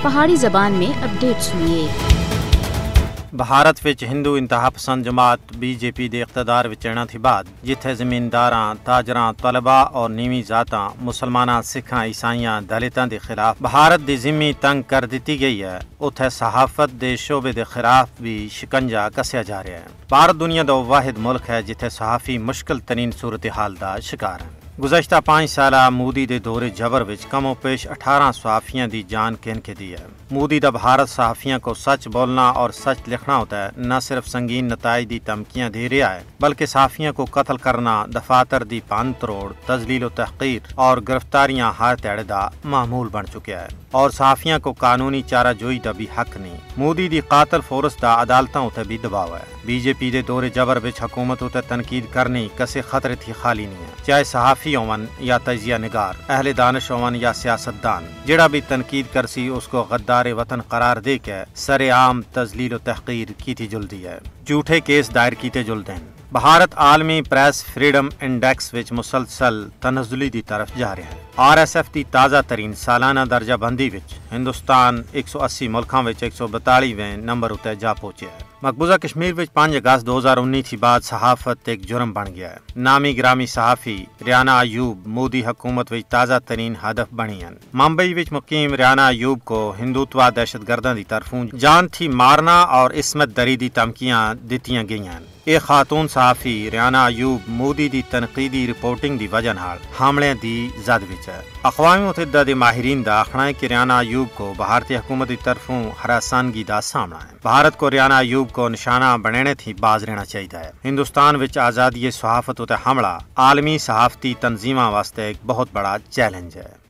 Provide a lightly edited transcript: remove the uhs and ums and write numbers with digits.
پہاڑی زبان میں اپڈیٹ سنیے۔ بھارت وچ ہندو انتہا پسند جماعت بی جے پی دے اقتدار وچ آنے تھی بعد جتھے زمینداراں، تاجراں، طلباء اور نیویں ذاتاں مسلماناں، سکھاں، عیسائیاں، دلتاں دے خلاف بھارت دی ذمہ تنگ کر دتی گئی ہے، اتھے صحافت دے شعبے دے خلاف بھی شکنجا کسیا جا رہا ہے۔ بھارت دنیا دا واحد ملک ہے جتھے صحافی مشکل ترین صورتحال دا شکار ہیں۔ گزشتہ 5 سالہ مودی دے دور جبر وچ کم و پیش 18 صحافیاں دی جان کھین کے دی ہے۔ مودی دا بھارت صحافیاں کو سچ بولنا اور سچ لکھنا ہوتا ہے، نہ صرف سنگین نتائج دی دھمکیاں دے رہا ہے بلکہ صحافیوں کو قتل کرنا، دفاتر دی بھن تروڑ، تذلیل و تحقیر اور گرفتاریاں ہر تیڑے دا معمول بن چکا ہے، اور صحافیوں کو قانونی چارہ جوئی دا بھی حق نہیں۔ مودی دی قاتل فورس دا عدالتاں اتنے بھی دباؤ ہے۔ بی جے پی دے دور جبر وچ حکومت اتنے تنقید کرنی کسے خطرے تھی خالی نہیں ہے، چاہے صحافی ہون یا تجزیہ نگار، اہل دانش ہون یا سیاستدان، جڑا بھی تنقید کرسی اس کو غدار وطن قرار دے کے سر عام تذلیل و تحقیر کیتی جلدی ہے، جھوٹے کیس دائر کیتے جلدے ہیں۔ بھارت عالمی پریس فریڈم انڈیکس وچ مسلسل تنزلی دی طرف جا رہا ہے۔ آر ایس ایف دی تازہ ترین سالانہ درجہ بندی وچ ہندوستان 180 ملکاں وچ 142ویں نمبر اتے جا پہنچا ہے۔ مقبوضہ کشمیر وچ 5 اگست 2019 تھی بعد صحافت ایک جرم بن گیا ہے۔ نامی گرامی صحافی ریانا ایوب مودی حکومت وچ تازہ ترین ہدف بنی ہیں۔ ممبئی وچ مقیم ریانا ایوب کو ہندوتوا دہشت گرداں دی طرفوں جان تھی مارنا اور عصمت دری دی دھمکیاں دتیاں گئی ہیں۔ یہ خاتون صحافی ریانا ایوب مودی دی تنقیدی رپورٹنگ دی وجہ نال حاملے دی زد وچ ہے۔ اقوام متحدہ دے ماہرین دا آخنا ہے کہ ریانا ایوب کو بھارتی حکومت دی طرفوں ہراسانگی دا سامنا ہے۔ بھارت کو ریانا ایوب کو نشانہ بنانے تھی باز رہنا چاہیے ہے۔ ہندوستان وچ آزادی صحافت تے حملہ عالمی صحافتی تنظیماں واسطے ایک بہت بڑا چیلنج ہے۔